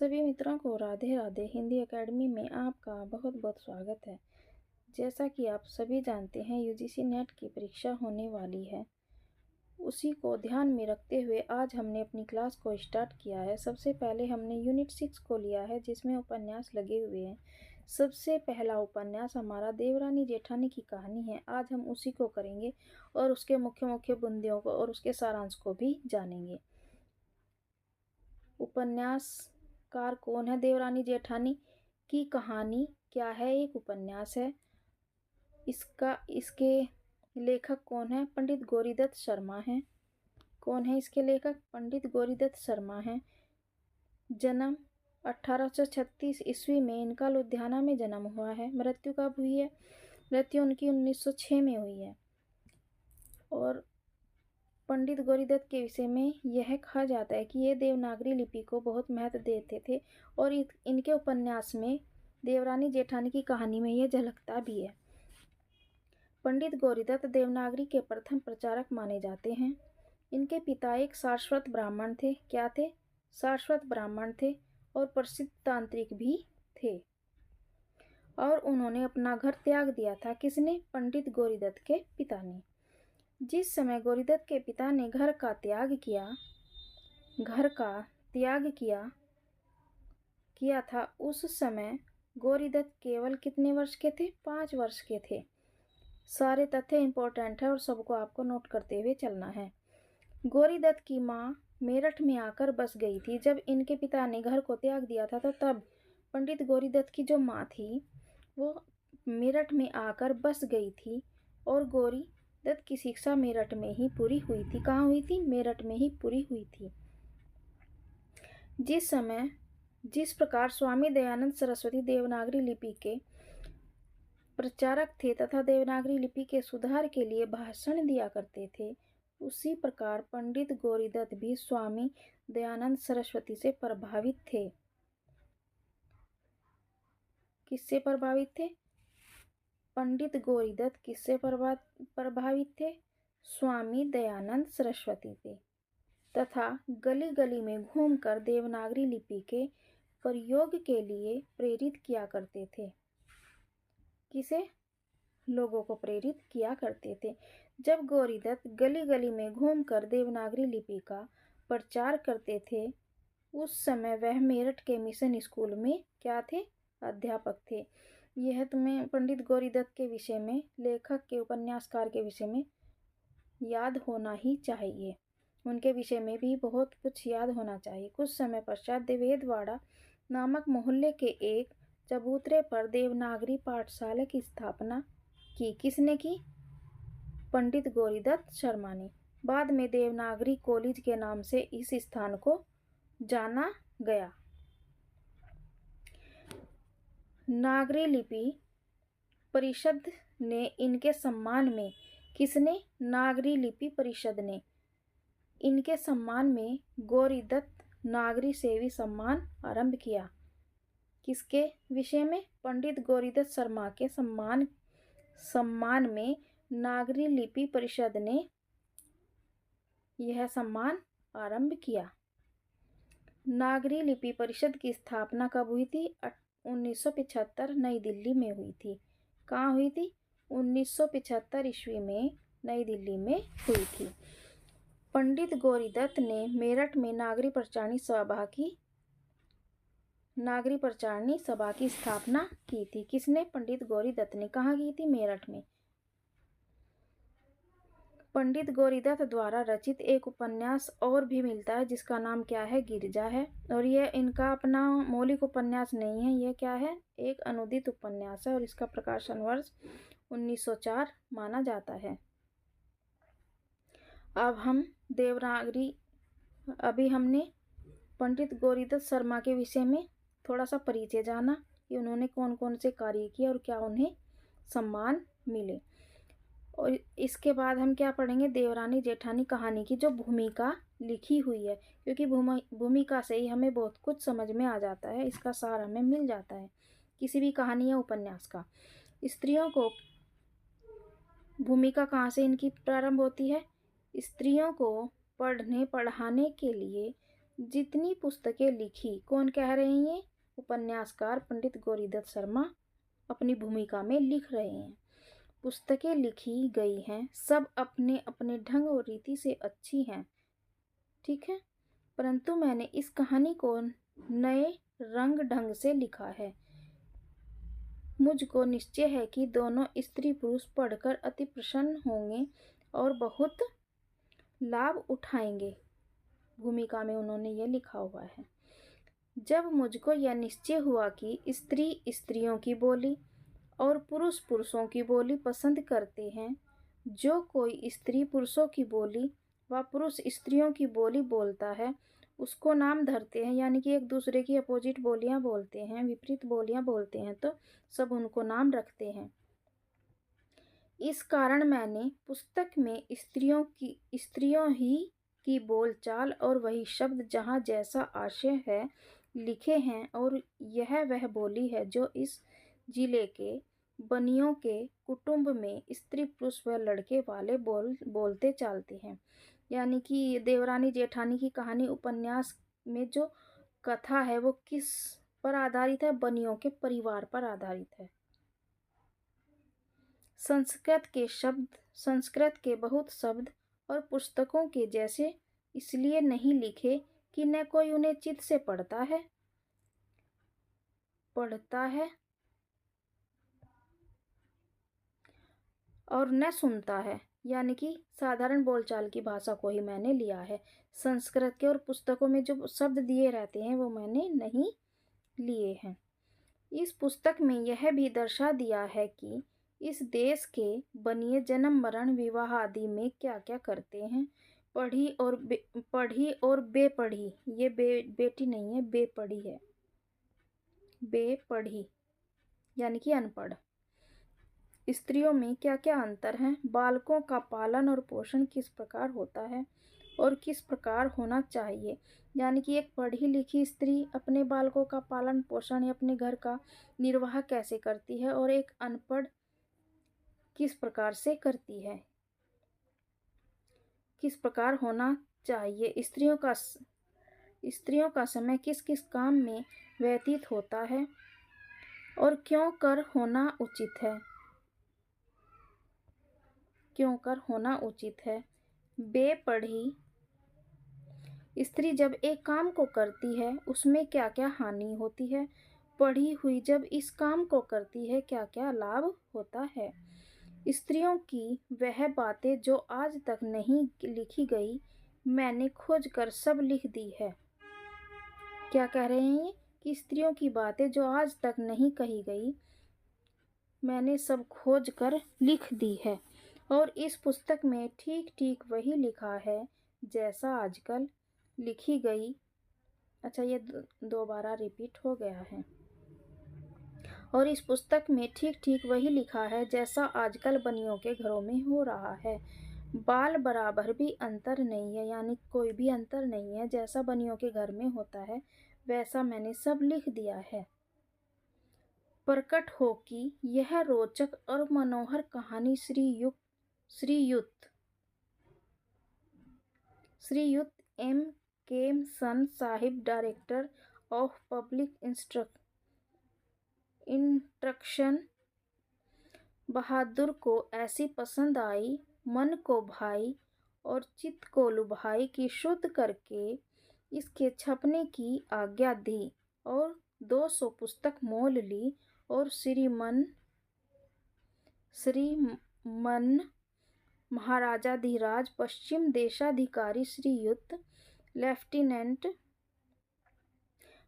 सभी मित्रों को राधे राधे। हिंदी एकेडमी में आपका बहुत बहुत स्वागत है। जैसा कि आप सभी जानते हैं, यूजीसी नेट की परीक्षा होने वाली है। उसी को ध्यान में रखते हुए आज हमने अपनी क्लास को स्टार्ट किया है। सबसे पहले हमने यूनिट 6 को लिया है, जिसमें उपन्यास लगे हुए हैं। सबसे पहला उपन्यास हमारा देवरानी जेठानी की कहानी है। आज हम उसी को करेंगे और उसके मुख्य मुख्य बिंदुओं को और उसके सारांश को भी जानेंगे। उपन्यासकार कौन है? देवरानी जेठानी की कहानी क्या है? एक उपन्यास है। इसके लेखक कौन है? पंडित गौरीदत्त शर्मा हैं। कौन है इसके लेखक? पंडित गौरीदत्त शर्मा हैं। जन्म 1836 ईस्वी में इनका लुधियाना में जन्म हुआ है। मृत्यु कब हुई है? मृत्यु उनकी 1906 में हुई है। और पंडित गौरीदत्त के विषय में यह कहा जाता है कि ये देवनागरी लिपि को बहुत महत्व देते थे और इनके उपन्यास में देवरानी जेठानी की कहानी में यह झलकता भी है। पंडित गौरीदत्त देवनागरी के प्रथम प्रचारक माने जाते हैं। इनके पिता एक सारस्वत ब्राह्मण थे। क्या थे? सारस्वत ब्राह्मण थे और प्रसिद्ध तांत्रिक भी थे। और उन्होंने अपना घर त्याग दिया था। किसने? पंडित गौरीदत्त के पिता ने। जिस समय गौरीदत्त के पिता ने घर का त्याग किया था, उस समय गौरीदत्त केवल कितने वर्ष के थे? 5 वर्ष के थे। सारे तथ्य इंपॉर्टेंट है और सबको आपको नोट करते हुए चलना है। गौरीदत्त की माँ मेरठ में आकर बस गई थी। जब इनके पिता ने घर को त्याग दिया था तो तब पंडित गौरीदत्त की जो माँ थी वो मेरठ में आकर बस गई थी और गौरीदत्त की शिक्षा मेरठ में ही पूरी हुई थी। कहाँ हुई थी? मेरठ में ही पूरी हुई थी। जिस प्रकार स्वामी दयानंद सरस्वती देवनागरी लिपि के प्रचारक थे तथा देवनागरी लिपि के सुधार के लिए भाषण दिया करते थे, उसी प्रकार पंडित गौरीदत्त भी स्वामी दयानंद सरस्वती से प्रभावित थे। किससे प्रभावित थे? पंडित गौरीदत्त किससे प्रभावित थे? स्वामी दयानंद सरस्वती थे। तथा गली गली में घूमकर देवनागरी लिपि के प्रयोग के लिए प्रेरित किया करते थे। किसे? लोगों को प्रेरित किया करते थे। जब गौरीदत्त गली गली में घूमकर देवनागरी लिपि का प्रचार करते थे, उस समय वह मेरठ के मिशन स्कूल में क्या थे? अध्यापक थे। यह तुम्हें पंडित गौरीदत्त के विषय में, लेखक के, उपन्यासकार के विषय में याद होना ही चाहिए। उनके विषय में भी बहुत कुछ याद होना चाहिए। कुछ समय पश्चात देवेदवाड़ा नामक मोहल्ले के एक चबूतरे पर देवनागरी पाठशाला की स्थापना की। किसने की? पंडित गौरीदत्त शर्मा ने। बाद में देवनागरी कॉलेज के नाम से इस स्थान को जाना गया। नागरी लिपि परिषद ने इनके सम्मान में, किसने? नागरी लिपि परिषद ने इनके सम्मान में गौरीदत्त नागरी सेवी सम्मान आरंभ किया। किसके विषय में? पंडित गौरीदत्त शर्मा के सम्मान में नागरी लिपि परिषद ने यह सम्मान आरंभ किया। नागरी लिपि परिषद की स्थापना कब हुई थी? 1975 नई दिल्ली में हुई थी। कहाँ हुई थी? 1975 ईस्वी में नई दिल्ली में हुई थी। पंडित गौरीदत्त ने मेरठ में नागरी प्रचारणी सभा की स्थापना की थी। किसने? पंडित गौरीदत्त ने। कहाँ की थी? मेरठ में। पंडित गौरीदत्त द्वारा रचित एक उपन्यास और भी मिलता है, जिसका नाम क्या है? गिरजा है। और यह इनका अपना मौलिक उपन्यास नहीं है, यह क्या है? एक अनुदित उपन्यास है और इसका प्रकाशन वर्ष 1904 माना जाता है। अभी हमने पंडित गौरीदत्त शर्मा के विषय में थोड़ा सा परिचय जाना कि उन्होंने कौन कौन से कार्य किए और क्या उन्हें सम्मान मिले। और इसके बाद हम क्या पढ़ेंगे? देवरानी जेठानी कहानी की जो भूमिका लिखी हुई है, क्योंकि भूमिका से ही हमें बहुत कुछ समझ में आ जाता है, इसका सार हमें मिल जाता है किसी भी कहानी या उपन्यास का। स्त्रियों को भूमिका कहाँ से इनकी प्रारंभ होती है? स्त्रियों को पढ़ने पढ़ाने के लिए जितनी पुस्तकें लिखी, कौन कह रहे हैं ये? उपन्यासकार पंडित गौरीदत्त शर्मा अपनी भूमिका में लिख रहे हैं। पुस्तकें लिखी गई हैं, सब अपने अपने ढंग और रीति से अच्छी हैं, ठीक है, परंतु मैंने इस कहानी को नए रंग ढंग से लिखा है। मुझको निश्चय है कि दोनों स्त्री पुरुष पढ़कर अति प्रसन्न होंगे और बहुत लाभ उठाएंगे। भूमिका में उन्होंने यह लिखा हुआ है। जब मुझको यह निश्चय हुआ कि स्त्री स्त्रियों की बोली और पुरुष पुरुषों की बोली पसंद करते हैं, जो कोई स्त्री पुरुषों की बोली व पुरुष स्त्रियों की बोली बोलता है उसको नाम धरते हैं, यानी कि एक दूसरे की अपोजिट बोलियां बोलते हैं, विपरीत बोलियां बोलते हैं तो सब उनको नाम रखते हैं। इस कारण मैंने पुस्तक में स्त्रियों ही की बोलचाल और वही शब्द जहाँ जैसा आशय है लिखे हैं, और यह वह बोली है जो इस जिले के बनियों के कुटुंब में स्त्री पुरुष व लड़के वाले बोलते चालते हैं। यानी कि देवरानी जेठानी की कहानी उपन्यास में जो कथा है वो किस पर आधारित है? बनियों के परिवार पर आधारित है। संस्कृत के बहुत शब्द और पुस्तकों के जैसे इसलिए नहीं लिखे कि न कोई उन्हें चित्त से पढ़ता है और न सुनता है, यानी कि साधारण बोलचाल की भाषा को ही मैंने लिया है। संस्कृत के और पुस्तकों में जो शब्द दिए रहते हैं वो मैंने नहीं लिए हैं। इस पुस्तक में यह भी दर्शा दिया है कि इस देश के बनिए जन्म मरण विवाह आदि में क्या क्या करते हैं। पढ़ी और बेपढ़ी, ये बेटी नहीं है, बेपढ़ी है, बेपढ़ी यानी कि अनपढ़ स्त्रियों में क्या क्या अंतर हैं। बालकों का पालन और पोषण किस प्रकार होता है और किस प्रकार होना चाहिए, यानी कि एक पढ़ी लिखी स्त्री अपने बालकों का पालन पोषण या अपने घर का निर्वाह कैसे करती है और एक अनपढ़ किस प्रकार से करती है, किस प्रकार होना चाहिए। स्त्रियों का समय किस किस काम में व्यतीत होता है और क्यों कर होना उचित है। बेपढ़ी स्त्री जब एक काम को करती है उसमें क्या क्या हानि होती है, पढ़ी हुई जब इस काम को करती है क्या क्या लाभ होता है। स्त्रियों की वह बातें जो आज तक नहीं लिखी गई मैंने खोज कर सब लिख दी है। क्या कह रहे हैं कि स्त्रियों की बातें जो आज तक नहीं कही गई मैंने सब खोज कर लिख दी है, और इस पुस्तक में ठीक ठीक वही लिखा है जैसा आजकल लिखी गई। अच्छा, ये दोबारा रिपीट हो गया है। और इस पुस्तक में ठीक ठीक वही लिखा है जैसा आजकल बनियों के घरों में हो रहा है। बाल बराबर भी अंतर नहीं है, यानी कोई भी अंतर नहीं है, जैसा बनियों के घर में होता है वैसा मैंने सब लिख दिया है। प्रकट हो कि यह रोचक और मनोहर कहानी श्रीयुत एम के सन साहिब, डायरेक्टर ऑफ पब्लिक इंस्ट्रक्शन बहादुर को ऐसी पसंद आई, मन को भाई और चित्त को लुभाई कि शुद्ध करके इसके छपने की आज्ञा दी और 200 पुस्तक मोल ली, और श्रीमन महाराजाधिराज पश्चिम देशाधिकारी श्रीयुत लेफ्टिनेंट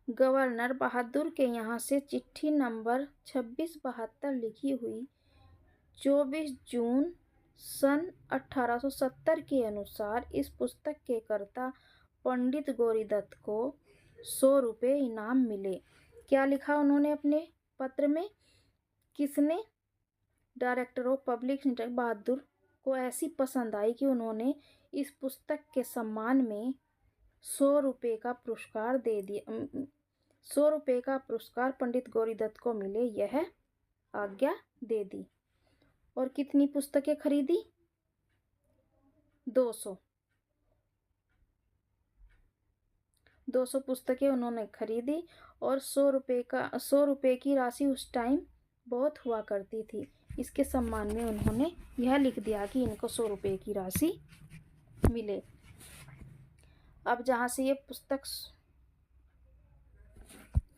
गवर्नर बहादुर के यहाँ से चिट्ठी नंबर 2672 लिखी हुई 24 जून सन 1870 के अनुसार इस पुस्तक के कर्ता पंडित गौरीदत्त को 100 रुपये इनाम मिले। क्या लिखा उन्होंने अपने पत्र में? किसने? डायरेक्टर ऑफ पब्लिक इंस्ट्रक्शन बहादुर को ऐसी पसंद आई कि उन्होंने इस पुस्तक के सम्मान में 100 रुपये का पुरस्कार दे दिया। 100 रुपये का पुरस्कार पंडित गौरीदत्त को मिले, यह आज्ञा दे दी। और कितनी पुस्तकें खरीदी? 200। 200 पुस्तकें उन्होंने खरीदी और 100 रुपये की राशि उस टाइम बहुत हुआ करती थी। इसके सम्मान में उन्होंने यह लिख दिया कि इनको 100 रुपये की राशि मिले। अब जहाँ से ये पुस्तक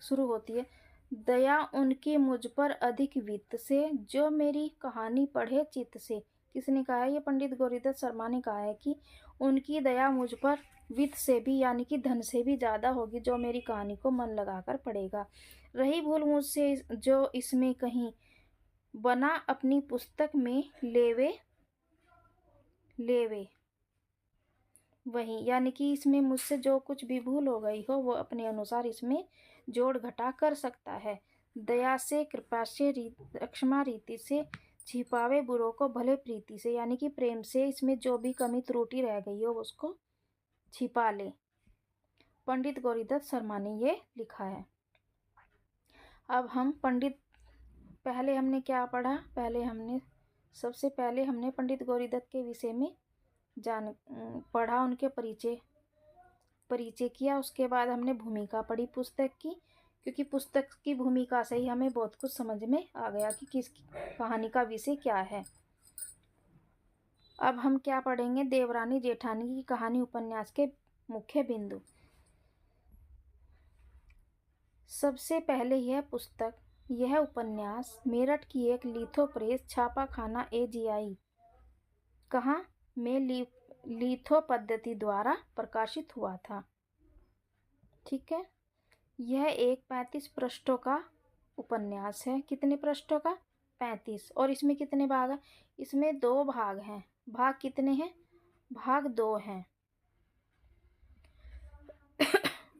शुरू होती है, दया उनकी मुझ पर अधिक वित्त से, जो मेरी कहानी पढ़े चित्त से। किसने कहा है? ये पंडित गौरीदत्त शर्मा ने कहा है कि उनकी दया मुझ पर वित्त से भी यानी कि धन से भी ज़्यादा होगी, जो मेरी कहानी को मन लगाकर पढ़ेगा। रही भूल मुझसे जो इसमें कहीं बना, अपनी पुस्तक में लेवे वही, यानी कि इसमें मुझसे जो कुछ भी भूल हो गई हो वो अपने अनुसार इसमें जोड़ घटा कर सकता है। दया से, कृपा से, क्षमा रीति से, छिपावे बुरों को भले प्रीति से, यानी कि प्रेम से इसमें जो भी कमी त्रुटि रह गई हो उसको छिपा ले। पंडित गौरीदत्त शर्मा ने ये लिखा है। अब हम पहले हमने क्या पढ़ा? सबसे पहले हमने पंडित गौरीदत्त के विषय में पढ़ा, उनके परिचय किया। उसके बाद हमने भूमिका पढ़ी पुस्तक की, क्योंकि पुस्तक की भूमिका से ही हमें बहुत कुछ समझ में आ गया कि किस कहानी का विषय क्या है। अब हम क्या पढ़ेंगे? देवरानी जेठानी की कहानी उपन्यास के मुख्य बिंदु। सबसे पहले यह उपन्यास मेरठ की एक लिथो प्रेस छापाखाना AGI कहाँ में लिथो पद्धति द्वारा प्रकाशित हुआ था। ठीक है, यह एक 35 पृष्ठों का उपन्यास है। कितने पृष्ठों का? 35। और इसमें कितने भाग हैं? इसमें 2 भाग हैं। भाग कितने हैं? भाग 2 हैं।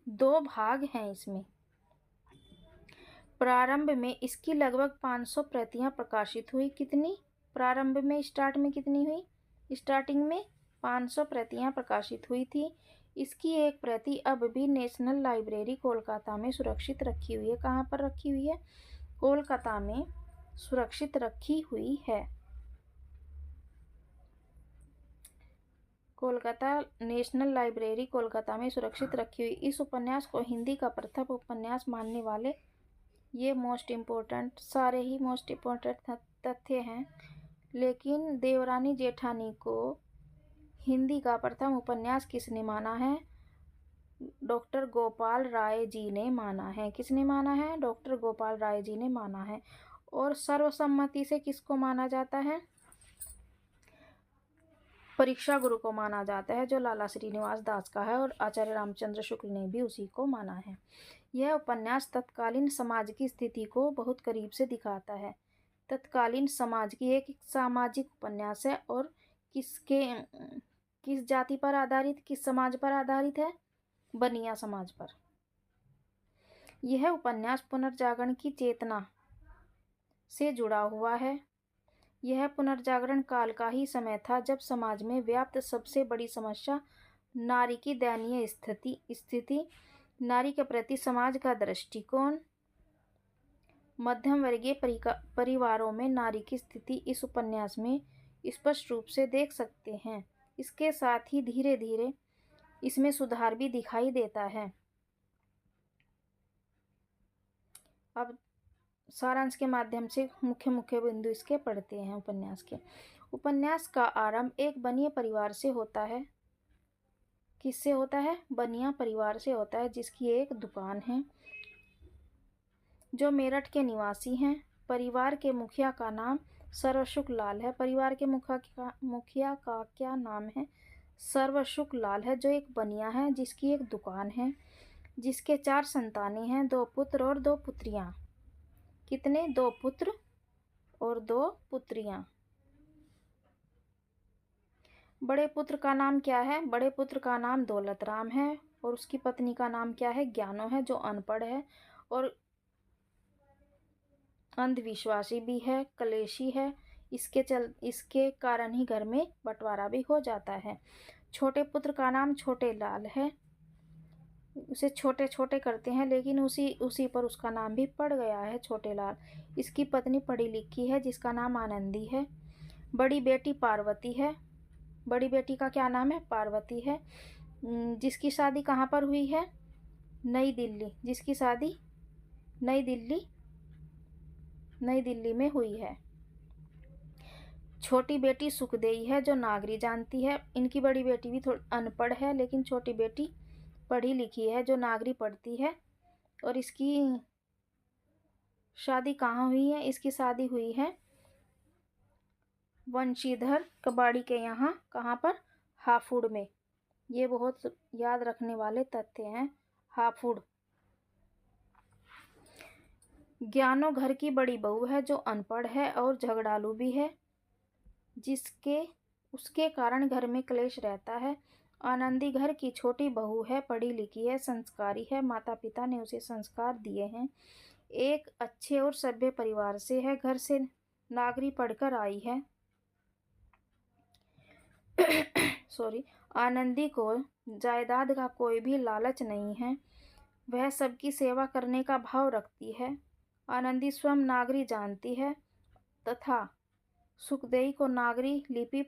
2 भाग हैं इसमें। प्रारंभ में इसकी लगभग 500 प्रतियां प्रकाशित हुई। कितनी? प्रारंभ में स्टार्टिंग में 500 प्रतियां प्रकाशित हुई थी। इसकी एक प्रति अब भी नेशनल लाइब्रेरी कोलकाता में सुरक्षित रखी हुई है। कहाँ पर रखी हुई है? कोलकाता में सुरक्षित रखी हुई है। कोलकाता नेशनल लाइब्रेरी कोलकाता में सुरक्षित रखी हुई। इस उपन्यास को हिंदी का प्रथम उपन्यास मानने वाले, ये सारे ही मोस्ट इम्पोर्टेंट तथ्य हैं। लेकिन देवरानी जेठानी को हिंदी का प्रथम उपन्यास किसने माना है? डॉक्टर गोपाल राय जी ने माना है। किसने माना है? डॉक्टर गोपाल राय जी ने माना है। और सर्वसम्मति से किसको माना जाता है? परीक्षा गुरु को माना जाता है, जो लाला श्रीनिवास दास का है, और आचार्य रामचंद्र शुक्ल ने भी उसी को माना है। यह उपन्यास तत्कालीन समाज की स्थिति को बहुत करीब से दिखाता है। तत्कालीन समाज की एक सामाजिक उपन्यास है और किस जाति पर आधारित, किस समाज पर आधारित है? बनिया समाज पर। यह उपन्यास पुनर्जागरण की चेतना से जुड़ा हुआ है। यह पुनर्जागरण काल का ही समय था जब समाज में व्याप्त सबसे बड़ी समस्या नारी की दयनीय स्थिति, नारी के प्रति समाज का दृष्टिकोण, मध्यम वर्गीय परिवारों में नारी की स्थिति इस उपन्यास में स्पष्ट रूप से देख सकते हैं। इसके साथ ही धीरे धीरे इसमें सुधार भी दिखाई देता है। अब सारांश के माध्यम से मुख्य बिंदु इसके पढ़ते हैं उपन्यास के। उपन्यास का आरंभ एक बनिया परिवार से होता है। किससे होता है? बनिया परिवार से होता है, जिसकी एक दुकान है, जो मेरठ के निवासी हैं। परिवार के मुखिया का नाम सर्वसुख लाल है। परिवार के मुखिया का क्या नाम है? सर्वसुख लाल है, जो एक बनिया है, जिसकी एक दुकान है, जिसके 4 संतानें हैं, 2 पुत्र और 2 पुत्रियां। कितने? 2 पुत्र और 2 पुत्रियां। बड़े पुत्र का नाम क्या है? बड़े पुत्र का नाम दौलत राम है और उसकी पत्नी का नाम क्या है? ज्ञानो है, जो अनपढ़ है और अंधविश्वासी भी है, कलेशी है। इसके कारण ही घर में बंटवारा भी हो जाता है। छोटे पुत्र का नाम छोटे लाल है। उसे छोटे छोटे करते हैं, लेकिन उसी पर उसका नाम भी पड़ गया है, छोटे लाल। इसकी पत्नी पढ़ी लिखी है, जिसका नाम आनंदी है। बड़ी बेटी पार्वती है। बड़ी बेटी का क्या नाम है? पार्वती है, जिसकी शादी कहाँ पर हुई है? नई दिल्ली, जिसकी शादी नई दिल्ली में हुई है। छोटी बेटी सुखदेई है जो नागरी जानती है। इनकी बड़ी बेटी भी थोड़ी अनपढ़ है, लेकिन छोटी बेटी पढ़ी लिखी है जो नागरी पढ़ती है। और इसकी शादी कहाँ हुई है? इसकी शादी हुई है वंशीधर कबाड़ी के यहाँ। कहाँ पर? हापुड़ में। ये बहुत याद रखने वाले तथ्य हैं। हापुड़। ज्ञानो घर की बड़ी बहू है जो अनपढ़ है और झगड़ालू भी है, उसके कारण घर में क्लेश रहता है। आनंदी घर की छोटी बहू है, पढ़ी लिखी है, संस्कारी है, माता पिता ने उसे संस्कार दिए हैं। एक अच्छे और सभ्य परिवार से है, घर से नागरी पढ़कर आई है। सॉरी। आनंदी को जायदाद का कोई भी लालच नहीं है, वह सबकी सेवा करने का भाव रखती है। आनंदी स्वयं नागरी जानती है तथा सुखदेई को नागरी लिपि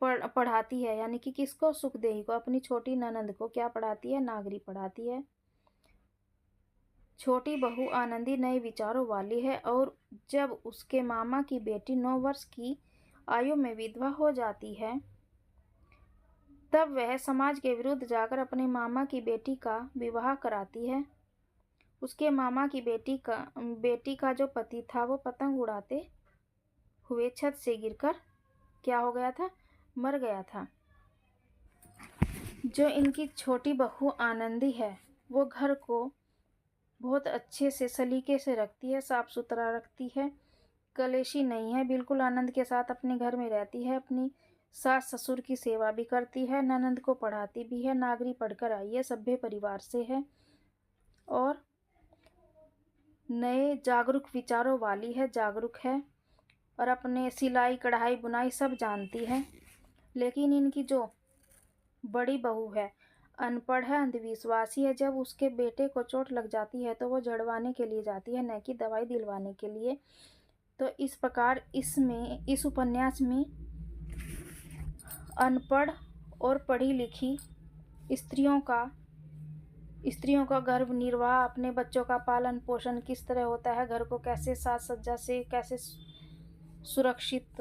पढ़ाती है। यानी कि किसको? सुखदेई को। अपनी छोटी ननंद को क्या पढ़ाती है? नागरी पढ़ाती है। छोटी बहू आनंदी नए विचारों वाली है और जब उसके मामा की बेटी 9 वर्ष की आयु में विधवा हो जाती है, तब वह समाज के विरुद्ध जाकर अपने मामा की बेटी का विवाह कराती है। उसके मामा की बेटी का जो पति था वो पतंग उड़ाते हुए छत से गिरकर क्या हो गया था? मर गया था। जो इनकी छोटी बहू आनंदी है वो घर को बहुत अच्छे से सलीके से रखती है, साफ सुथरा रखती है, कलेशी नहीं है, बिल्कुल आनंद के साथ अपने घर में रहती है। अपनी सास ससुर की सेवा भी करती है, ननंद को पढ़ाती भी है, नागरी पढ़कर आई है, सभ्य परिवार से है और नए जागरूक विचारों वाली है, जागरूक है और अपने सिलाई कढ़ाई बुनाई सब जानती है। लेकिन इनकी जो बड़ी बहू है अनपढ़ है, अंधविश्वासी है। जब उसके बेटे को चोट लग जाती है तो वो झड़वाने के लिए जाती है, न कि दवाई दिलवाने के लिए। तो इस प्रकार इस उपन्यास में अनपढ़ और पढ़ी लिखी स्त्रियों का घर निर्वाह, अपने बच्चों का पालन पोषण किस तरह होता है, घर को कैसे साज सज्जा से कैसे सुरक्षित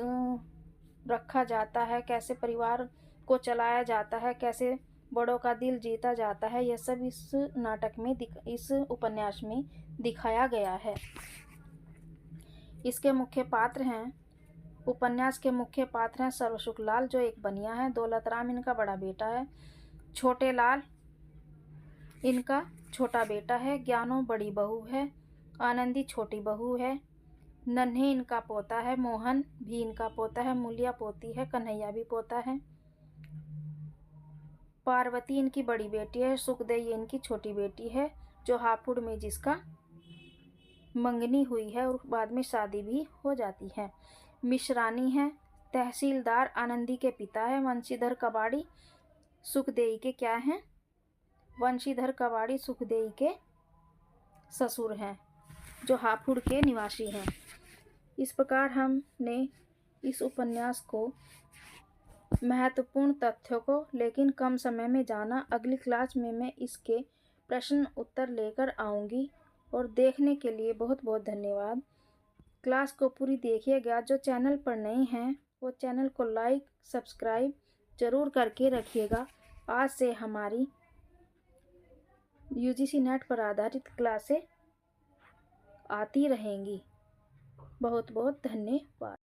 रखा जाता है, कैसे परिवार को चलाया जाता है, कैसे बड़ों का दिल जीता जाता है, यह सब इस नाटक में इस उपन्यास में दिखाया गया है। इसके मुख्य पात्र हैं, उपन्यास के मुख्य पात्र हैं सर्वसुख लाल जो एक बनिया है, दौलत राम इनका बड़ा बेटा है, छोटे लाल इनका छोटा बेटा है, ज्ञानो बड़ी बहू है, आनंदी छोटी बहू है, नन्हे इनका पोता है, मोहन भी इनका पोता है, मूलिया पोती है, कन्हैया भी पोता है, पार्वती इनकी बड़ी बेटी है, सुखदेई इनकी छोटी बेटी है जो हापुड़ में जिसका मंगनी हुई है और बाद में शादी भी हो जाती है। मिश्रानी है, तहसीलदार आनंदी के पिता है, वंशीधर कबाड़ी सुखदेई के क्या हैं? वंशीधर कबाड़ी सुखदेई के ससुर हैं जो हापुड़ के निवासी हैं। इस प्रकार हमने इस उपन्यास को महत्वपूर्ण तथ्यों को लेकिन कम समय में जाना। अगली क्लास में मैं इसके प्रश्न उत्तर लेकर आऊँगी और देखने के लिए बहुत बहुत धन्यवाद। क्लास को पूरी देखिएगा। जो चैनल पर नए हैं वो चैनल को लाइक सब्सक्राइब ज़रूर करके रखिएगा। आज से हमारी यूजीसी नेट पर आधारित क्लासें आती रहेंगी। बहुत बहुत धन्यवाद।